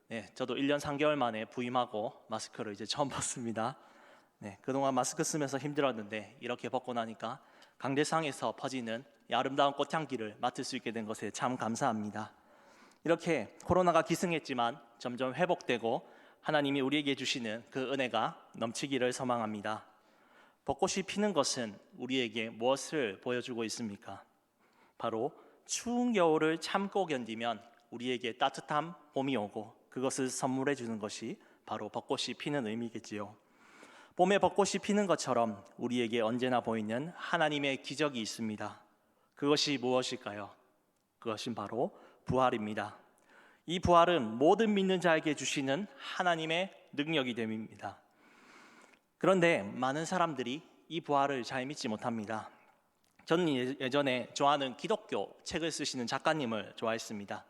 네, 저도 1년 3개월 만에 부임하고 마스크를 이제 처음 벗습니다. 네, 그동안 마스크 쓰면서 힘들었는데 이렇게 벗고 나니까 강대상에서 퍼지는 이 아름다운 꽃향기를 맡을 수 있게 된 것에 참 감사합니다. 이렇게 코로나가 기승했지만 점점 회복되고 하나님이 우리에게 주시는 그 은혜가 넘치기를 소망합니다. 벚꽃이 피는 것은 우리에게 무엇을 보여주고 있습니까? 바로 추운 겨울을 참고 견디면 우리에게 따뜻한 봄이 오고 그것을 선물해 주는 것이 바로 벚꽃이 피는 의미겠지요. 봄에 벚꽃이 피는 것처럼 우리에게 언제나 보이는 하나님의 기적이 있습니다. 그것이 무엇일까요? 그것은 바로 부활입니다. 이 부활은 모든 믿는 자에게 주시는 하나님의 능력이 됨입니다. 그런데 많은 사람들이 이 부활을 잘 믿지 못합니다. 저는 예전에 좋아하는 기독교 책을 쓰시는 작가님을 좋아했습니다.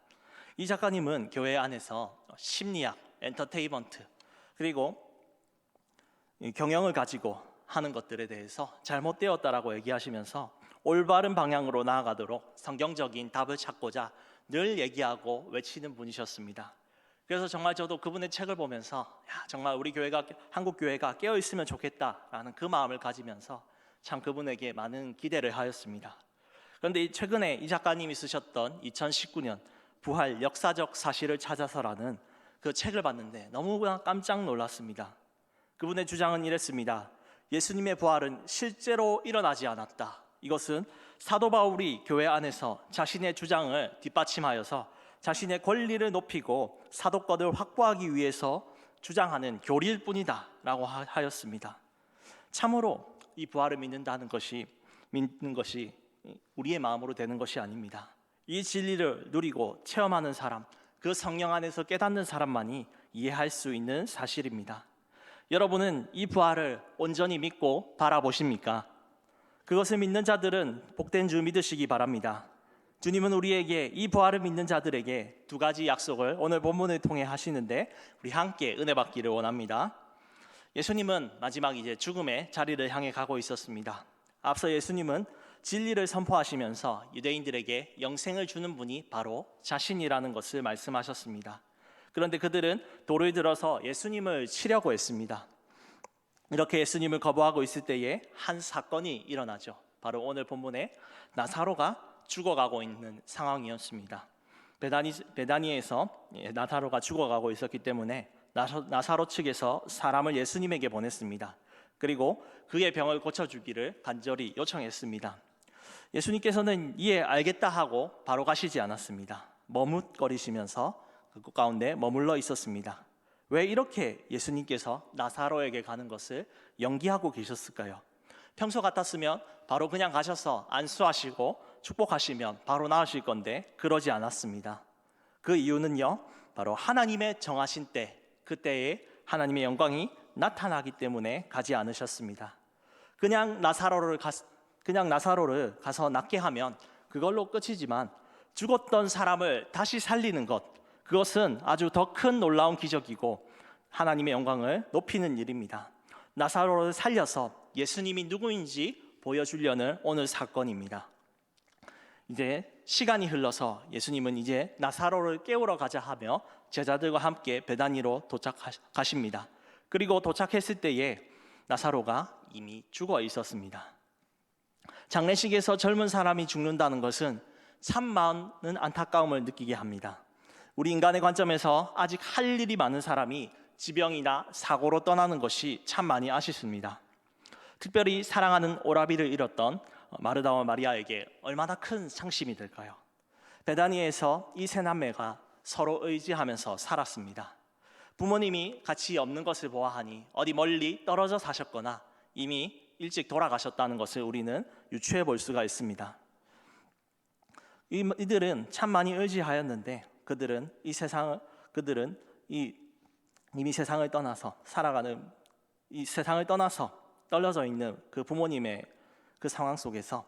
이 작가님은 교회 안에서 심리학, 엔터테인먼트 그리고 경영을 가지고 하는 것들에 대해서 잘못되었다라고 얘기하시면서 올바른 방향으로 나아가도록 성경적인 답을 찾고자 늘 얘기하고 외치는 분이셨습니다. 그래서 정말 저도 그분의 책을 보면서 정말 우리 교회가, 한국 교회가 깨어 있으면 좋겠다라는 그 마음을 가지면서 참 그분에게 많은 기대를 하였습니다. 그런데 최근에 이 작가님이 쓰셨던 2019년 부활 역사적 사실을 찾아서라는 그 책을 봤는데 너무나 깜짝 놀랐습니다. 그분의 주장은 이랬습니다. 예수님의 부활은 실제로 일어나지 않았다. 이것은 사도 바울이 교회 안에서 자신의 주장을 뒷받침하여서 자신의 권리를 높이고 사도권을 확보하기 위해서 주장하는 교리일 뿐이다 라고 하였습니다. 참으로 이 부활을 믿는 것이 우리의 마음으로 되는 것이 아닙니다. 이 진리를 누리고 체험하는 사람, 그 성령 안에서 깨닫는 사람만이 이해할 수 있는 사실입니다. 여러분은 이 부활을 온전히 믿고 바라보십니까? 그것을 믿는 자들은 복된 줄 믿으시기 바랍니다. 주님은 우리에게 이 부활을 믿는 자들에게 두 가지 약속을 오늘 본문을 통해 하시는데 우리 함께 은혜 받기를 원합니다. 예수님은 마지막 이제 죽음의 자리를 향해 가고 있었습니다. 앞서 예수님은 진리를 선포하시면서 유대인들에게 영생을 주는 분이 바로 자신이라는 것을 말씀하셨습니다. 그런데 그들은 돌을 들어서 예수님을 치려고 했습니다. 이렇게 예수님을 거부하고 있을 때에 한 사건이 일어나죠. 바로 오늘 본문에 나사로가 죽어가고 있는 상황이었습니다. 베다니에서 나사로가 죽어가고 있었기 때문에 나사로 측에서 사람을 예수님에게 보냈습니다. 그리고 그의 병을 고쳐주기를 간절히 요청했습니다. 예수님께서는 이에 알겠다 하고 바로 가시지 않았습니다. 머뭇거리시면서 그 가운데 머물러 있었습니다. 왜 이렇게 예수님께서 나사로에게 가는 것을 연기하고 계셨을까요? 평소 같았으면 바로 그냥 가셔서 안수하시고 축복하시면 바로 나으실 건데 그러지 않았습니다. 그 이유는요, 바로 하나님의 정하신 때, 그때에 하나님의 영광이 나타나기 때문에 가지 않으셨습니다. 그냥 나사로를 가서 낫게 하면 그걸로 끝이지만 죽었던 사람을 다시 살리는 것, 그것은 아주 더 큰 놀라운 기적이고 하나님의 영광을 높이는 일입니다. 나사로를 살려서 예수님이 누구인지 보여주려는 오늘 사건입니다. 이제 시간이 흘러서 예수님은 이제 나사로를 깨우러 가자 하며 제자들과 함께 베다니로 도착하십니다. 그리고 도착했을 때에 나사로가 이미 죽어 있었습니다. 장례식에서 젊은 사람이 죽는다는 것은 참 많은 안타까움을 느끼게 합니다. 우리 인간의 관점에서 아직 할 일이 많은 사람이 지병이나 사고로 떠나는 것이 참 많이 아쉽습니다. 특별히 사랑하는 오라비를 잃었던 마르다와 마리아에게 얼마나 큰 상심이 될까요? 베다니에서 이 세 남매가 서로 의지하면서 살았습니다. 부모님이 같이 없는 것을 보아하니 어디 멀리 떨어져 사셨거나 이미 일찍 돌아가셨다는 것을 우리는 유추해 볼 수가 있습니다. 이들은 참 많이 의지하였는데 그들은 이미 세상을 떠나서 살아가는 이 세상을 떠나서 떨어져 있는 그 부모님의 그 상황 속에서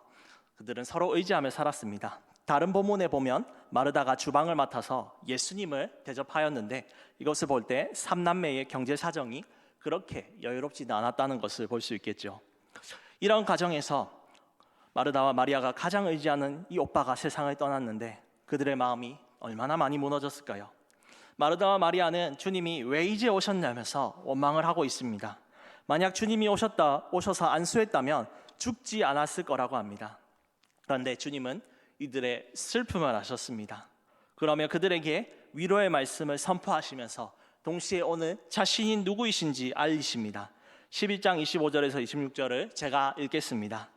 그들은 서로 의지하며 살았습니다. 다른 본문에 보면 마르다가 주방을 맡아서 예수님을 대접하였는데 이것을 볼 때 삼남매의 경제 사정이 그렇게 여유롭지는 않았다는 것을 볼 수 있겠죠. 이런 가정에서 마르다와 마리아가 가장 의지하는 이 오빠가 세상을 떠났는데 그들의 마음이 얼마나 많이 무너졌을까요? 마르다와 마리아는 주님이 왜 이제 오셨냐면서 원망을 하고 있습니다. 만약 주님이 오셔서 안수했다면 죽지 않았을 거라고 합니다. 그런데 주님은 이들의 슬픔을 아셨습니다. 그러며 그들에게 위로의 말씀을 선포하시면서 동시에 오늘 자신이 누구이신지 알리십니다. 11장 25절에서 26절을 제가 읽겠습니다.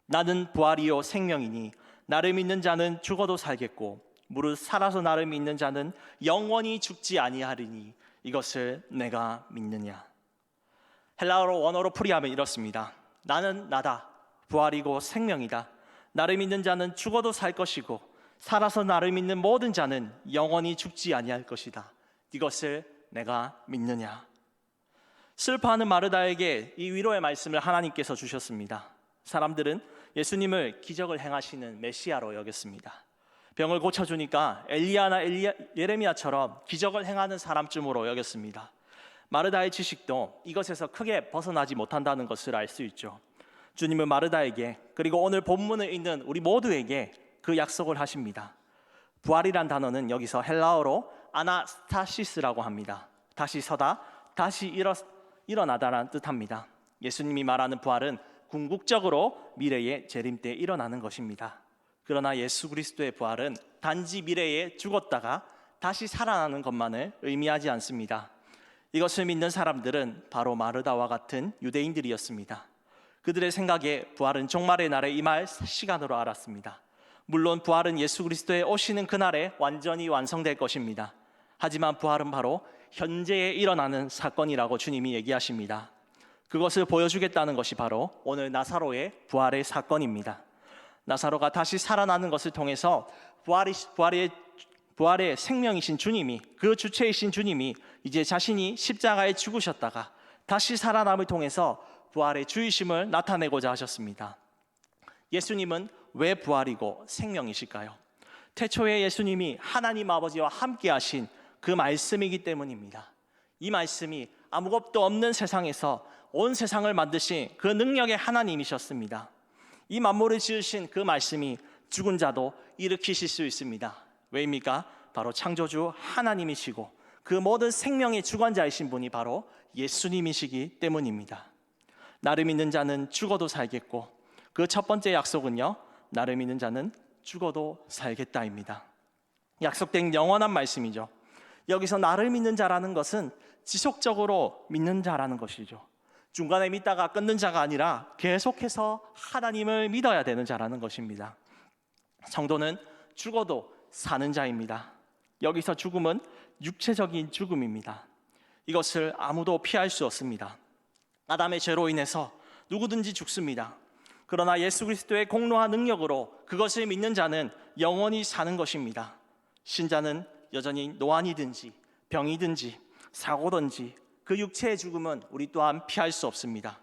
나는 부활이요 생명이니 나를 믿는 자는 죽어도 살겠고 무릇 살아서 나를 믿는 자는 영원히 죽지 아니하리니 이것을 내가 믿느냐. 헬라어로 원어로 풀이하면 이렇습니다. 나는 나다. 부활이고 생명이다. 나를 믿는 자는 죽어도 살 것이고 살아서 나를 믿는 모든 자는 영원히 죽지 아니할 것이다. 이것을 내가 믿느냐. 슬퍼하는 마르다에게 이 위로의 말씀을 하나님께서 주셨습니다. 사람들은 예수님을 기적을 행하시는 메시아로 여겼습니다. 병을 고쳐주니까 엘리야나 예레미야처럼 기적을 행하는 사람쯤으로 여겼습니다. 마르다의 지식도 이것에서 크게 벗어나지 못한다는 것을 알 수 있죠. 주님은 마르다에게 그리고 오늘 본문을 읽는 우리 모두에게 그 약속을 하십니다. 부활이란 단어는 여기서 헬라어로 아나스타시스라고 합니다. 다시 서다, 다시 일어나다라는 뜻합니다. 예수님이 말하는 부활은 궁극적으로 미래의 재림 때 일어나는 것입니다. 그러나 예수 그리스도의 부활은 단지 미래에 죽었다가 다시 살아나는 것만을 의미하지 않습니다. 이것을 믿는 사람들은 바로 마르다와 같은 유대인들이었습니다. 그들의 생각에 부활은 종말의 날에 임할 시간으로 알았습니다. 물론 부활은 예수 그리스도의 오시는 그날에 완전히 완성될 것입니다. 하지만 부활은 바로 현재에 일어나는 사건이라고 주님이 얘기하십니다. 그것을 보여주겠다는 것이 바로 오늘 나사로의 부활의 사건입니다. 나사로가 다시 살아나는 것을 통해서 부활의 생명이신 주님이, 그 주체이신 주님이 이제 자신이 십자가에 죽으셨다가 다시 살아남을 통해서 부활의 주이심을 나타내고자 하셨습니다. 예수님은 왜 부활이고 생명이실까요? 태초에 예수님이 하나님 아버지와 함께 하신 그 말씀이기 때문입니다. 이 말씀이 아무것도 없는 세상에서 온 세상을 만드신 그 능력의 하나님이셨습니다. 이 만물을 지으신 그 말씀이 죽은 자도 일으키실 수 있습니다. 왜입니까? 바로 창조주 하나님이시고 그 모든 생명의 주관자이신 분이 바로 예수님이시기 때문입니다. 나를 믿는 자는 죽어도 살겠고 그 첫 번째 약속은요, 나를 믿는 자는 죽어도 살겠다입니다. 약속된 영원한 말씀이죠. 여기서 나를 믿는 자라는 것은 지속적으로 믿는 자라는 것이죠. 중간에 믿다가 끊는 자가 아니라 계속해서 하나님을 믿어야 되는 자라는 것입니다. 성도는 죽어도 사는 자입니다. 여기서 죽음은 육체적인 죽음입니다. 이것을 아무도 피할 수 없습니다. 아담의 죄로 인해서 누구든지 죽습니다. 그러나 예수 그리스도의 공로와 능력으로 그것을 믿는 자는 영원히 사는 것입니다. 신자는 여전히 노안이든지 병이든지 사고든지 그 육체의 죽음은 우리 또한 피할 수 없습니다.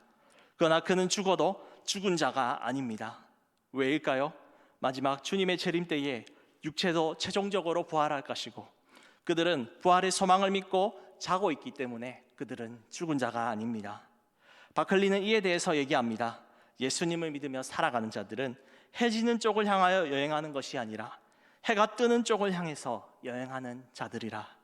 그러나 그는 죽어도 죽은 자가 아닙니다. 왜일까요? 마지막 주님의 재림 때에 육체도 최종적으로 부활할 것이고 그들은 부활의 소망을 믿고 자고 있기 때문에 그들은 죽은 자가 아닙니다. 바클리는 이에 대해서 얘기합니다. 예수님을 믿으며 살아가는 자들은 해 지는 쪽을 향하여 여행하는 것이 아니라 해가 뜨는 쪽을 향해서 여행하는 자들이라.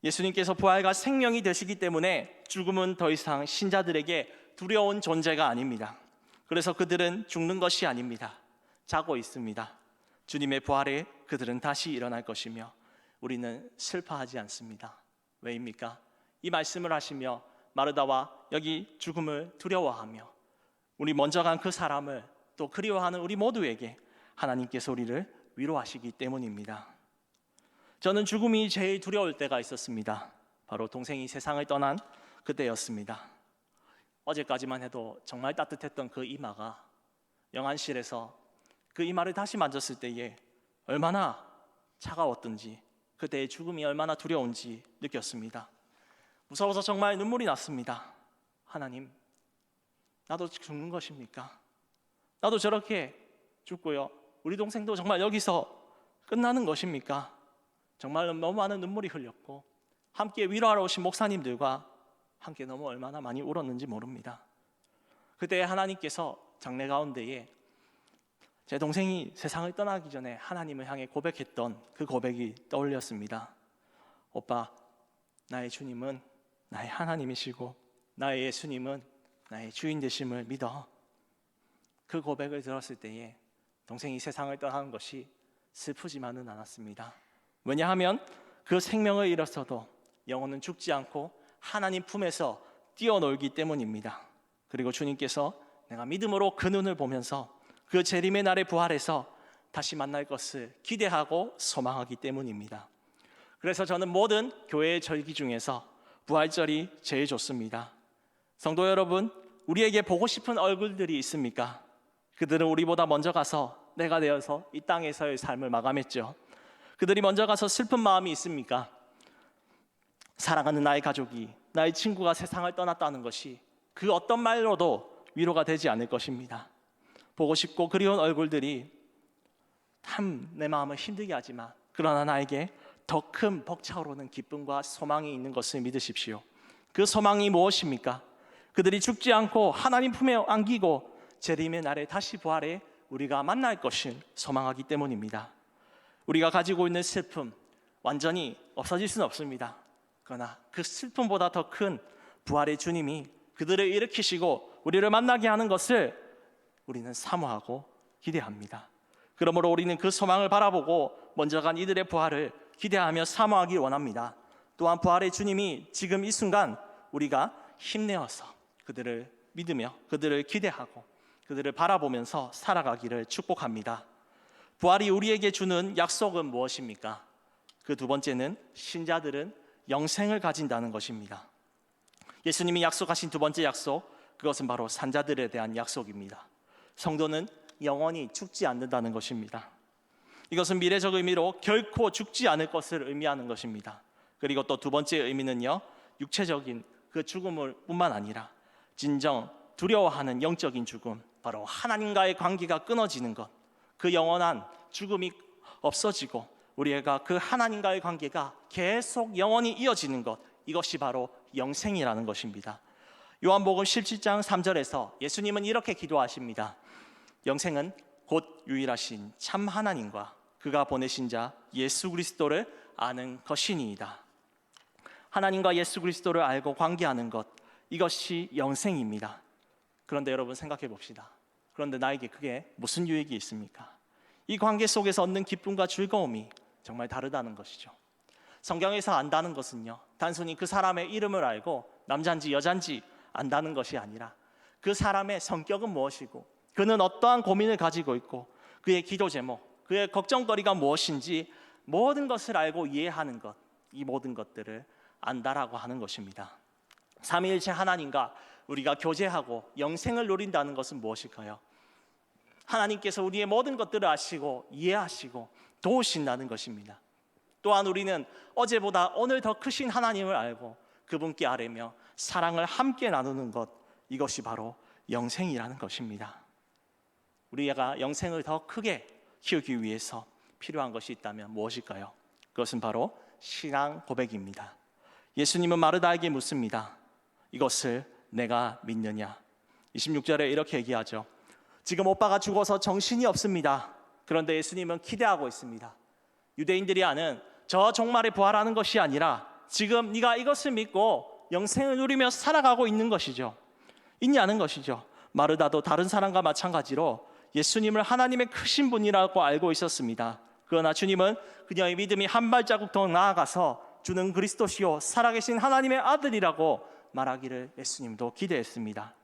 예수님께서 부활과 생명이 되시기 때문에 죽음은 더 이상 신자들에게 두려운 존재가 아닙니다. 그래서 그들은 죽는 것이 아닙니다. 자고 있습니다. 주님의 부활에 그들은 다시 일어날 것이며 우리는 슬퍼하지 않습니다. 왜입니까? 이 말씀을 하시며 마르다와 여기 죽음을 두려워하며 우리 먼저 간 그 사람을 또 그리워하는 우리 모두에게 하나님께서 우리를 위로하시기 때문입니다. 저는 죽음이 제일 두려울 때가 있었습니다. 바로 동생이 세상을 떠난 그때였습니다. 어제까지만 해도 정말 따뜻했던 그 이마가 영안실에서 그 이마를 다시 만졌을 때에 얼마나 차가웠던지, 그때의 죽음이 얼마나 두려운지 느꼈습니다. 무서워서 정말 눈물이 났습니다. 하나님, 나도 죽는 것입니까? 나도 저렇게 죽고요, 우리 동생도 정말 여기서 끝나는 것입니까? 정말 너무 많은 눈물이 흘렸고 함께 위로하러 오신 목사님들과 함께 너무 얼마나 많이 울었는지 모릅니다. 그때 하나님께서 장래 가운데에 제 동생이 세상을 떠나기 전에 하나님을 향해 고백했던 그 고백이 떠올렸습니다. 오빠, 나의 주님은 나의 하나님이시고 나의 예수님은 나의 주인 되심을 믿어. 그 고백을 들었을 때에 동생이 세상을 떠나는 것이 슬프지만은 않았습니다. 왜냐하면 그 생명을 잃었어도 영혼은 죽지 않고 하나님 품에서 뛰어놀기 때문입니다. 그리고 주님께서 내가 믿음으로 그 눈을 보면서 그 재림의 날에 부활해서 다시 만날 것을 기대하고 소망하기 때문입니다. 그래서 저는 모든 교회의 절기 중에서 부활절이 제일 좋습니다. 성도 여러분, 우리에게 보고 싶은 얼굴들이 있습니까? 그들은 우리보다 먼저 가서 내가 되어서 이 땅에서의 삶을 마감했죠. 그들이 먼저 가서 슬픈 마음이 있습니까? 사랑하는 나의 가족이, 나의 친구가 세상을 떠났다는 것이 그 어떤 말로도 위로가 되지 않을 것입니다. 보고 싶고 그리운 얼굴들이 참 내 마음을 힘들게 하지만 그러나 나에게 더 큰 벅차오르는 기쁨과 소망이 있는 것을 믿으십시오. 그 소망이 무엇입니까? 그들이 죽지 않고 하나님 품에 안기고 재림의 날에 다시 부활해 우리가 만날 것을 소망하기 때문입니다. 우리가 가지고 있는 슬픔 완전히 없어질 수는 없습니다. 그러나 그 슬픔보다 더 큰 부활의 주님이 그들을 일으키시고 우리를 만나게 하는 것을 우리는 사모하고 기대합니다. 그러므로 우리는 그 소망을 바라보고 먼저 간 이들의 부활을 기대하며 사모하기 원합니다. 또한 부활의 주님이 지금 이 순간 우리가 힘내어서 그들을 믿으며 그들을 기대하고 그들을 바라보면서 살아가기를 축복합니다. 부활이 우리에게 주는 약속은 무엇입니까? 그 두 번째는 신자들은 영생을 가진다는 것입니다. 예수님이 약속하신 두 번째 약속, 그것은 바로 산자들에 대한 약속입니다. 성도는 영원히 죽지 않는다는 것입니다. 이것은 미래적 의미로 결코 죽지 않을 것을 의미하는 것입니다. 그리고 또 두 번째 의미는요, 육체적인 그 죽음을 뿐만 아니라 진정 두려워하는 영적인 죽음, 바로 하나님과의 관계가 끊어지는 것, 그 영원한 죽음이 없어지고 우리가 그 하나님과의 관계가 계속 영원히 이어지는 것, 이것이 바로 영생이라는 것입니다. 요한복음 17장 3절에서 예수님은 이렇게 기도하십니다. 영생은 곧 유일하신 참 하나님과 그가 보내신 자 예수 그리스도를 아는 것이니이다. 하나님과 예수 그리스도를 알고 관계하는 것, 이것이 영생입니다. 그런데 여러분 생각해 봅시다. 그런데 나에게 그게 무슨 유익이 있습니까? 이 관계 속에서 얻는 기쁨과 즐거움이 정말 다르다는 것이죠. 성경에서 안다는 것은요, 단순히 그 사람의 이름을 알고 남자인지 여자인지 안다는 것이 아니라 그 사람의 성격은 무엇이고 그는 어떠한 고민을 가지고 있고 그의 기도 제목, 그의 걱정거리가 무엇인지 모든 것을 알고 이해하는 것, 이 모든 것들을 안다라고 하는 것입니다. 삼위일체 하나님과 우리가 교제하고 영생을 누린다는 것은 무엇일까요? 하나님께서 우리의 모든 것들을 아시고 이해하시고 도우신다는 것입니다. 또한 우리는 어제보다 오늘 더 크신 하나님을 알고 그분께 아뢰며 사랑을 함께 나누는 것, 이것이 바로 영생이라는 것입니다. 우리가 영생을 더 크게 키우기 위해서 필요한 것이 있다면 무엇일까요? 그것은 바로 신앙 고백입니다. 예수님은 마르다에게 묻습니다. 이것을 내가 믿느냐? 26절에 이렇게 얘기하죠. 지금 오빠가 죽어서 정신이 없습니다. 그런데 예수님은 기대하고 있습니다. 유대인들이 아는 저 종말에 부활하는 것이 아니라 지금 네가 이것을 믿고 영생을 누리며 살아가고 있는 것이죠. 있냐는 것이죠. 마르다도 다른 사람과 마찬가지로 예수님을 하나님의 크신 분이라고 알고 있었습니다. 그러나 주님은 그녀의 믿음이 한 발자국 더 나아가서 주는 그리스도시요 살아계신 하나님의 아들이라고 말하기를 예수님도 기대했습니다.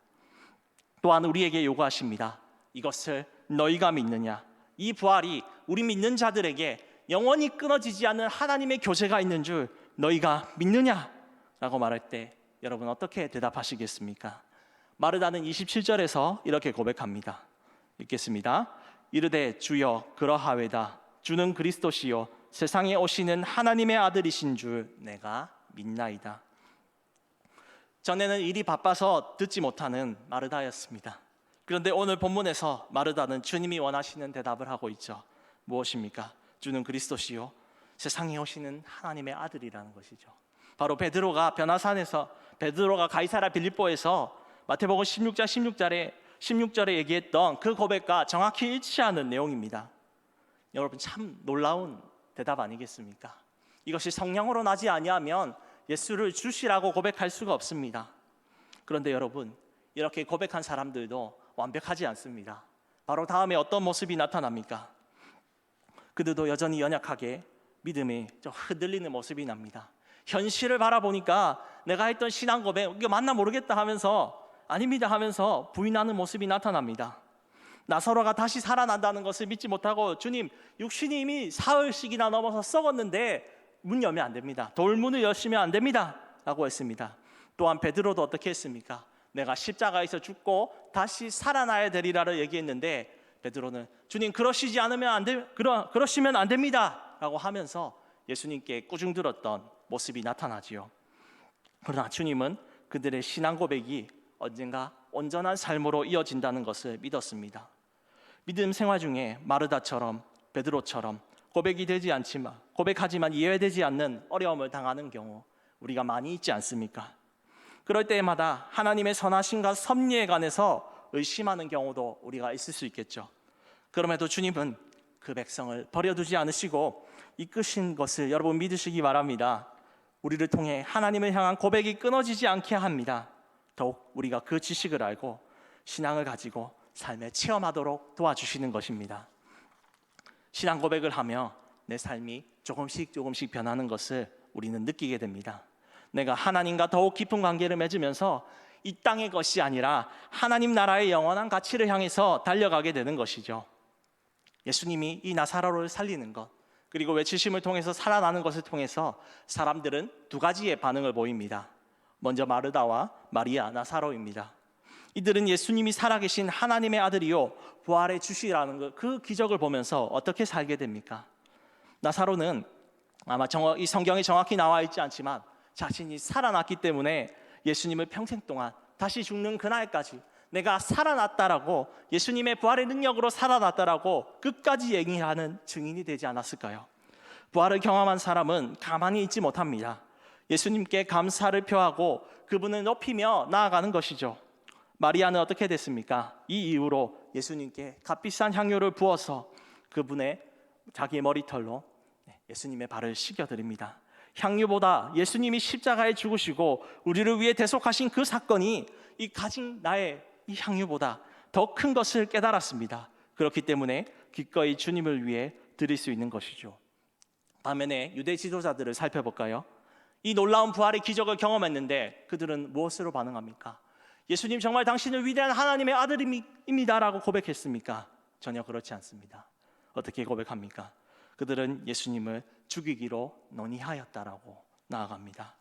또한 우리에게 요구하십니다. 이것을 너희가 믿느냐? 이 부활이 우리 믿는 자들에게 영원히 끊어지지 않는 하나님의 교제가 있는 줄 너희가 믿느냐? 라고 말할 때 여러분 어떻게 대답하시겠습니까? 마르다는 27절에서 이렇게 고백합니다. 읽겠습니다. 이르되 주여 그러하외다. 주는 그리스도시요 세상에 오시는 하나님의 아들이신 줄 내가 믿나이다. 전에는 일이 바빠서 듣지 못하는 마르다였습니다. 그런데 오늘 본문에서 마르다는 주님이 원하시는 대답을 하고 있죠. 무엇입니까? 주는 그리스도시요 세상에 오시는 하나님의 아들이라는 것이죠. 바로 베드로가 변화산에서 베드로가 가이사랴 빌립보에서 마태복음 16장 16절에 얘기했던 그 고백과 정확히 일치하는 내용입니다. 여러분 참 놀라운 대답 아니겠습니까? 이것이 성령으로 나지 아니하면 예수를 주시라고 고백할 수가 없습니다. 그런데 여러분, 이렇게 고백한 사람들도 완벽하지 않습니다. 바로 다음에 어떤 모습이 나타납니까? 그들도 여전히 연약하게 믿음이 좀 흔들리는 모습이 납니다. 현실을 바라보니까 내가 했던 신앙 고백, 이거 맞나 모르겠다 하면서 아닙니다 하면서 부인하는 모습이 나타납니다. 나사로가 다시 살아난다는 것을 믿지 못하고 주님, 육신이 이미 사흘씩이나 넘어서 썩었는데 문 열면 안 됩니다. 돌문을 여시면 안 됩니다 라고 했습니다. 또한 베드로도 어떻게 했습니까? 내가 십자가에서 죽고 다시 살아나야 되리라를 얘기했는데 베드로는 주님 그러시지 않으면 안 돼, 그러시면 안 됩니다 라고 하면서 예수님께 꾸중들었던 모습이 나타나지요. 그러나 주님은 그들의 신앙 고백이 언젠가 온전한 삶으로 이어진다는 것을 믿었습니다. 믿음 생활 중에 마르다처럼 베드로처럼 고백하지만 이해되지 않는 어려움을 당하는 경우 우리가 많이 있지 않습니까? 그럴 때마다 하나님의 선하심과 섭리에 관해서 의심하는 경우도 우리가 있을 수 있겠죠. 그럼에도 주님은 그 백성을 버려두지 않으시고 이끄신 것을 여러분 믿으시기 바랍니다. 우리를 통해 하나님을 향한 고백이 끊어지지 않게 합니다. 더욱 우리가 그 지식을 알고 신앙을 가지고 삶에 체험하도록 도와주시는 것입니다. 신앙 고백을 하며 내 삶이 조금씩 변하는 것을 우리는 느끼게 됩니다. 내가 하나님과 더욱 깊은 관계를 맺으면서 이 땅의 것이 아니라 하나님 나라의 영원한 가치를 향해서 달려가게 되는 것이죠. 예수님이 이 나사로를 살리는 것, 그리고 외치심을 통해서 살아나는 것을 통해서 사람들은 두 가지의 반응을 보입니다. 먼저 마르다와 마리아, 나사로입니다. 이들은 예수님이 살아계신 하나님의 아들이요 부활의 주시라는 그 기적을 보면서 어떻게 살게 됩니까? 나사로는 아마 이 성경에 정확히 나와 있지 않지만 자신이 살아났기 때문에 예수님을 평생 동안 다시 죽는 그날까지 내가 살아났다라고, 예수님의 부활의 능력으로 살아났다라고 끝까지 얘기하는 증인이 되지 않았을까요? 부활을 경험한 사람은 가만히 있지 못합니다. 예수님께 감사를 표하고 그분을 높이며 나아가는 것이죠. 마리아는 어떻게 됐습니까? 이 이후로 예수님께 값비싼 향유를 부어서 그분의 자기의 머리털로 예수님의 발을 씻겨드립니다. 향유보다 예수님이 십자가에 죽으시고 우리를 위해 대속하신 그 사건이 이 가진 나의 이 향유보다 더 큰 것을 깨달았습니다. 그렇기 때문에 기꺼이 주님을 위해 드릴 수 있는 것이죠. 반면에 유대 지도자들을 살펴볼까요? 이 놀라운 부활의 기적을 경험했는데 그들은 무엇으로 반응합니까? 예수님 정말 당신은 위대한 하나님의 아들입니다라고 고백했습니까? 전혀 그렇지 않습니다. 어떻게 고백합니까? 그들은 예수님을 죽이기로 논의하였다라고 나아갑니다.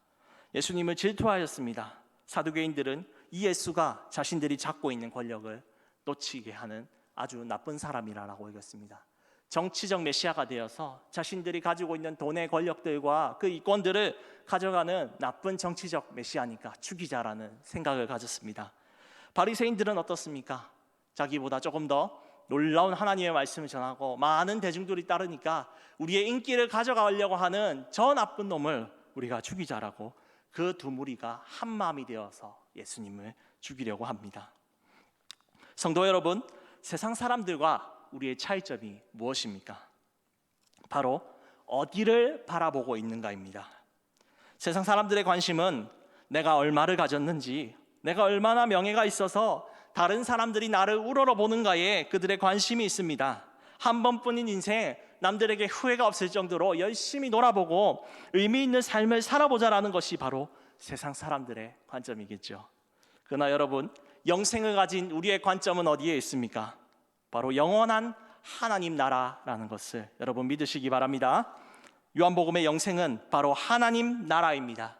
예수님을 질투하였습니다. 사두개인들은 이 예수가 자신들이 잡고 있는 권력을 놓치게 하는 아주 나쁜 사람이라고 여겼습니다. 정치적 메시아가 되어서 자신들이 가지고 있는 돈의 권력들과 그 이권들을 가져가는 나쁜 정치적 메시아니까 죽이자라는 생각을 가졌습니다. 바리새인들은 어떻습니까? 자기보다 조금 더 놀라운 하나님의 말씀을 전하고 많은 대중들이 따르니까 우리의 인기를 가져가려고 하는 저 나쁜 놈을 우리가 죽이자라고 그 두 무리가 한 마음이 되어서 예수님을 죽이려고 합니다. 성도 여러분, 세상 사람들과 우리의 차이점이 무엇입니까? 바로 어디를 바라보고 있는가입니다. 세상 사람들의 관심은 내가 얼마를 가졌는지, 내가 얼마나 명예가 있어서 다른 사람들이 나를 우러러보는가에 그들의 관심이 있습니다. 한 번뿐인 인생, 남들에게 후회가 없을 정도로 열심히 놀아보고 의미 있는 삶을 살아보자라는 것이 바로 세상 사람들의 관점이겠죠. 그러나 여러분, 영생을 가진 우리의 관점은 어디에 있습니까? 바로 영원한 하나님 나라라는 것을 여러분 믿으시기 바랍니다. 요한복음의 영생은 바로 하나님 나라입니다.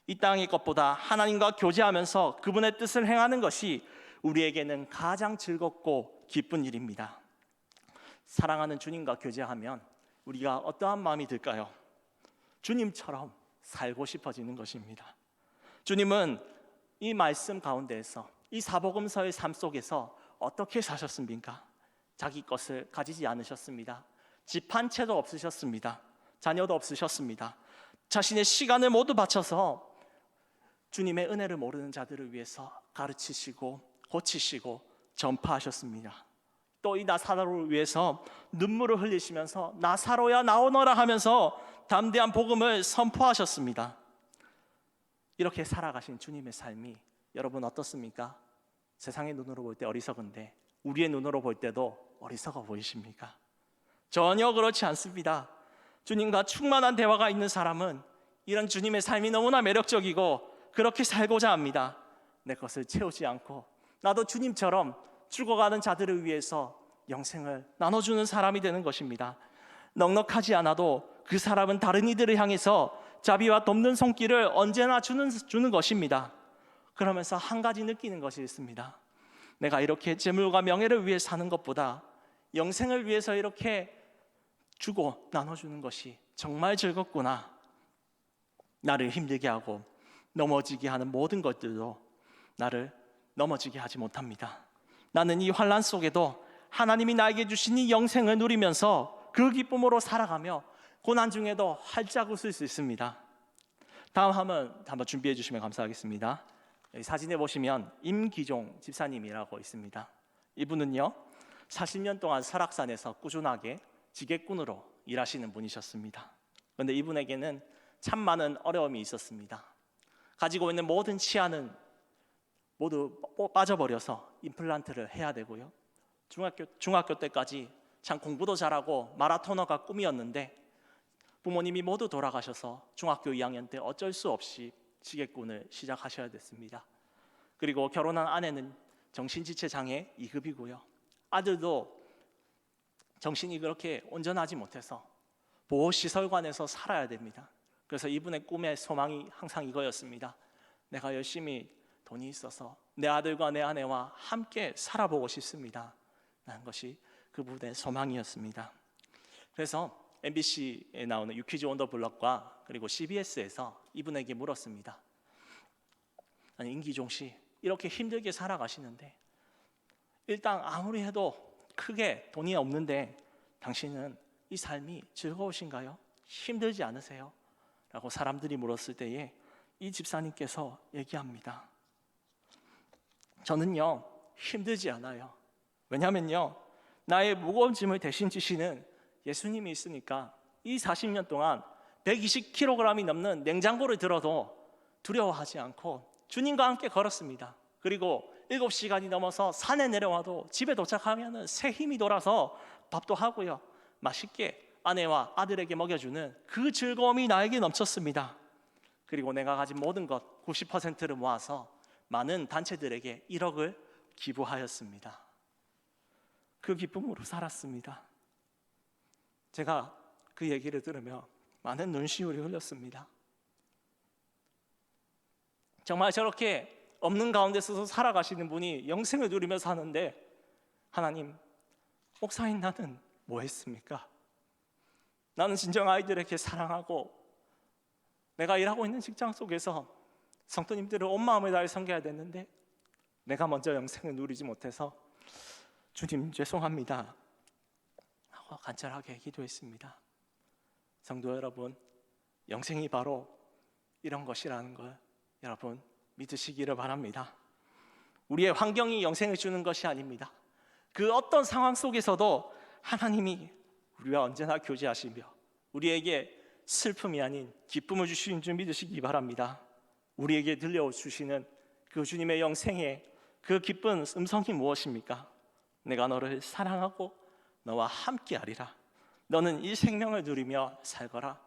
이 땅의 것보다 하나님과 교제하면서 그분의 뜻을 행하는 것이 우리에게는 가장 즐겁고 기쁜 일입니다. 사랑하는 주님과 교제하면 우리가 어떠한 마음이 들까요? 주님처럼 살고 싶어지는 것입니다. 주님은 이 말씀 가운데에서, 이 사복음서의 삶 속에서 어떻게 사셨습니까? 자기 것을 가지지 않으셨습니다. 집 한 채도 없으셨습니다. 자녀도 없으셨습니다. 자신의 시간을 모두 바쳐서 주님의 은혜를 모르는 자들을 위해서 가르치시고 고치시고 전파하셨습니다. 또 이 나사로를 위해서 눈물을 흘리시면서 나사로야 나오너라 하면서 담대한 복음을 선포하셨습니다. 이렇게 살아가신 주님의 삶이 여러분 어떻습니까? 세상의 눈으로 볼 때 어리석은데 우리의 눈으로 볼 때도 어리석어 보이십니까? 전혀 그렇지 않습니다. 주님과 충만한 대화가 있는 사람은 이런 주님의 삶이 너무나 매력적이고 그렇게 살고자 합니다. 내 것을 채우지 않고 나도 주님처럼 죽어가는 자들을 위해서 영생을 나눠주는 사람이 되는 것입니다. 넉넉하지 않아도 그 사람은 다른 이들을 향해서 자비와 돕는 손길을 언제나 주는 것입니다. 그러면서 한 가지 느끼는 것이 있습니다. 내가 이렇게 재물과 명예를 위해 사는 것보다 영생을 위해서 이렇게 주고 나눠주는 것이 정말 즐겁구나. 나를 힘들게 하고 넘어지게 하는 모든 것들도 나를 넘어지게 하지 못합니다. 나는 이 환난 속에도 하나님이 나에게 주신 이 영생을 누리면서 그 기쁨으로 살아가며 고난 중에도 활짝 웃을 수 있습니다. 다음 한번 준비해 주시면 감사하겠습니다. 여기 사진에 보시면 임기종 집사님이라고 있습니다. 이분은요 40년 동안 설악산에서 꾸준하게 지게꾼으로 일하시는 분이셨습니다. 그런데 이분에게는 참 많은 어려움이 있었습니다. 가지고 있는 모든 치아는 모두 빠져버려서 임플란트를 해야 되고요. 중학교 때까지 참 공부도 잘하고 마라토너가 꿈이었는데 부모님이 모두 돌아가셔서 중학교 2학년 때 어쩔 수 없이 지게꾼을 시작하셔야 됐습니다. 그리고 결혼한 아내는 정신지체 장애 2급이고요. 아들도 정신이 그렇게 온전하지 못해서 보호시설관에서 살아야 됩니다. 그래서 이분의 꿈의 소망이 항상 이거였습니다. 내가 열심히 돈이 있어서 내 아들과 내 아내와 함께 살아보고 싶습니다 라는 것이 그분의 소망이었습니다. 그래서 MBC에 나오는 유퀴즈 온 더 블럭과 그리고 CBS에서 이분에게 물었습니다. 아니, 임기종 씨 이렇게 힘들게 살아가시는데 일단 아무리 해도 크게 돈이 없는데 당신은 이 삶이 즐거우신가요? 힘들지 않으세요? 라고 사람들이 물었을 때에 이 집사님께서 얘기합니다. 저는요 힘들지 않아요. 왜냐면요 나의 무거운 짐을 대신 지시는 예수님이 있으니까 이 40년 동안 120kg이 넘는 냉장고를 들어도 두려워하지 않고 주님과 함께 걸었습니다. 그리고 7시간이 넘어서 산에 내려와도 집에 도착하면 새 힘이 돌아서 밥도 하고요 맛있게 아내와 아들에게 먹여주는 그 즐거움이 나에게 넘쳤습니다. 그리고 내가 가진 모든 것 90%를 모아서 많은 단체들에게 1억을 기부하였습니다. 그 기쁨으로 살았습니다. 제가 그 얘기를 들으며 많은 눈시울이 흘렸습니다. 정말 저렇게 없는 가운데서 살아가시는 분이 영생을 누리며 사는데 하나님, 목사인 나는 뭐 했습니까? 나는 진정 아이들에게 사랑하고 내가 일하고 있는 직장 속에서 성도님들을 온 마음을 다해 섬겨야 되는데 내가 먼저 영생을 누리지 못해서 주님 죄송합니다 하고 간절하게 기도했습니다. 성도 여러분, 영생이 바로 이런 것이라는 걸 여러분 믿으시기를 바랍니다. 우리의 환경이 영생을 주는 것이 아닙니다. 그 어떤 상황 속에서도 하나님이 우리와 언제나 교제하시며 우리에게 슬픔이 아닌 기쁨을 주시는 줄 믿으시기 바랍니다. 우리에게 들려주시는 그 주님의 영생의 그 기쁜 음성이 무엇입니까? 내가 너를 사랑하고 너와 함께하리라. 너는 이 생명을 누리며 살거라.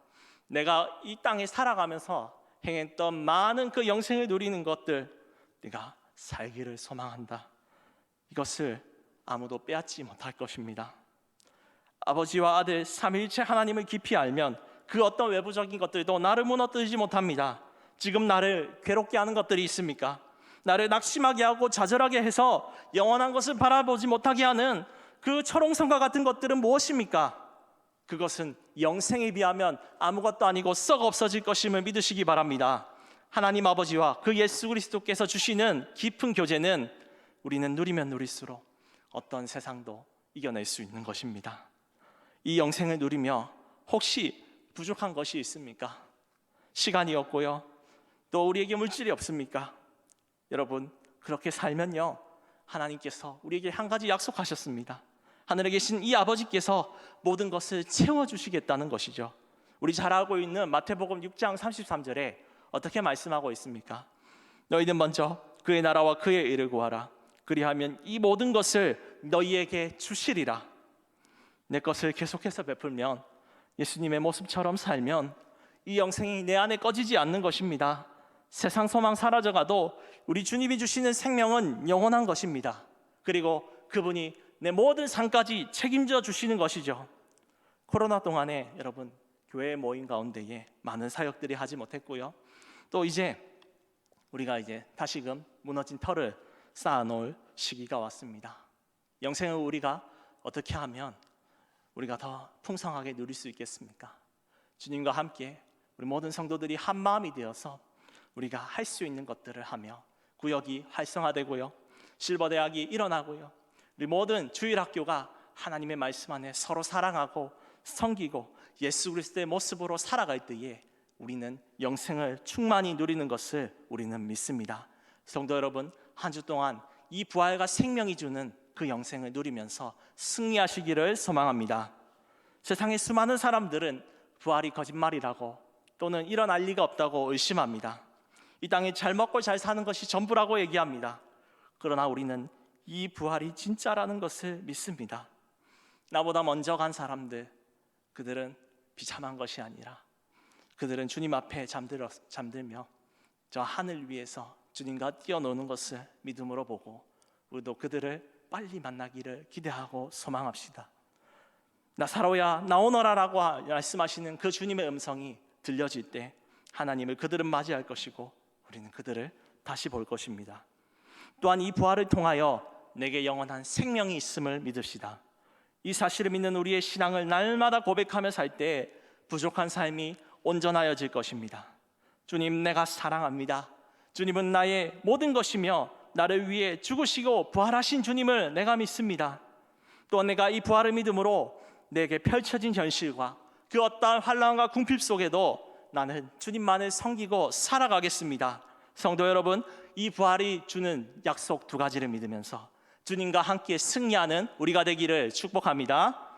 내가 이 땅에 살아가면서 행했던 많은 그 영생을 누리는 것들 네가 살기를 소망한다. 이것을 아무도 빼앗지 못할 것입니다. 아버지와 아들 삼위일체 하나님을 깊이 알면 그 어떤 외부적인 것들도 나를 무너뜨리지 못합니다. 지금 나를 괴롭게 하는 것들이 있습니까? 나를 낙심하게 하고 좌절하게 해서 영원한 것을 바라보지 못하게 하는 그 철옹성과 같은 것들은 무엇입니까? 그것은 영생에 비하면 아무것도 아니고 썩 없어질 것임을 믿으시기 바랍니다. 하나님 아버지와 그 예수 그리스도께서 주시는 깊은 교제는 우리는 누리면 누릴수록 어떤 세상도 이겨낼 수 있는 것입니다. 이 영생을 누리며 혹시 부족한 것이 있습니까? 시간이 없고요 또 우리에게 물질이 없습니까? 여러분, 그렇게 살면요 하나님께서 우리에게 한 가지 약속하셨습니다. 하늘에 계신 이 아버지께서 모든 것을 채워주시겠다는 것이죠. 우리 잘 알고 있는 마태복음 6장 33절에 어떻게 말씀하고 있습니까? 너희는 먼저 그의 나라와 그의 의를 구하라. 그리하면 이 모든 것을 너희에게 주시리라. 내 것을 계속해서 베풀면, 예수님의 모습처럼 살면 이 영생이 내 안에 꺼지지 않는 것입니다. 세상 소망 사라져가도 우리 주님이 주시는 생명은 영원한 것입니다. 그리고 그분이 내 모든 삶까지 책임져 주시는 것이죠. 코로나 동안에 여러분 교회 모임 가운데에 많은 사역들이 하지 못했고요. 또 우리가 다시금 무너진 터를 쌓아놓을 시기가 왔습니다. 영생을 우리가 어떻게 하면 우리가 더 풍성하게 누릴 수 있겠습니까? 주님과 함께 우리 모든 성도들이 한 마음이 되어서 우리가 할 수 있는 것들을 하며 구역이 활성화되고요, 실버대학이 일어나고요, 우리 모든 주일학교가 하나님의 말씀 안에 서로 사랑하고 섬기고 예수 그리스도의 모습으로 살아갈 때에 우리는 영생을 충만히 누리는 것을 우리는 믿습니다. 성도 여러분, 한 주 동안 이 부활과 생명이 주는 그 영생을 누리면서 승리하시기를 소망합니다. 세상의 수많은 사람들은 부활이 거짓말이라고 또는 일어날 리가 없다고 의심합니다. 이 땅에 잘 먹고 잘 사는 것이 전부라고 얘기합니다. 그러나 우리는 이 부활이 진짜라는 것을 믿습니다. 나보다 먼저 간 사람들, 그들은 비참한 것이 아니라 그들은 주님 앞에 잠들며 저 하늘 위에서 주님과 뛰어노는 것을 믿음으로 보고 우리도 그들을 빨리 만나기를 기대하고 소망합시다. 나사로야 나오너라라고 말씀하시는 그 주님의 음성이 들려질 때 하나님을 그들은 맞이할 것이고 우리는 그들을 다시 볼 것입니다. 또한 이 부활을 통하여 내게 영원한 생명이 있음을 믿읍시다. 이 사실을 믿는 우리의 신앙을 날마다 고백하며 살 때 부족한 삶이 온전하여질 것입니다. 주님, 내가 사랑합니다. 주님은 나의 모든 것이며 나를 위해 죽으시고 부활하신 주님을 내가 믿습니다. 또한 내가 이 부활을 믿음으로 내게 펼쳐진 현실과 그 어떠한 환난과 궁핍 속에도 나는 주님만을 섬기고 살아가겠습니다. 성도 여러분, 이 부활이 주는 약속 두 가지를 믿으면서 주님과 함께 승리하는 우리가 되기를 축복합니다.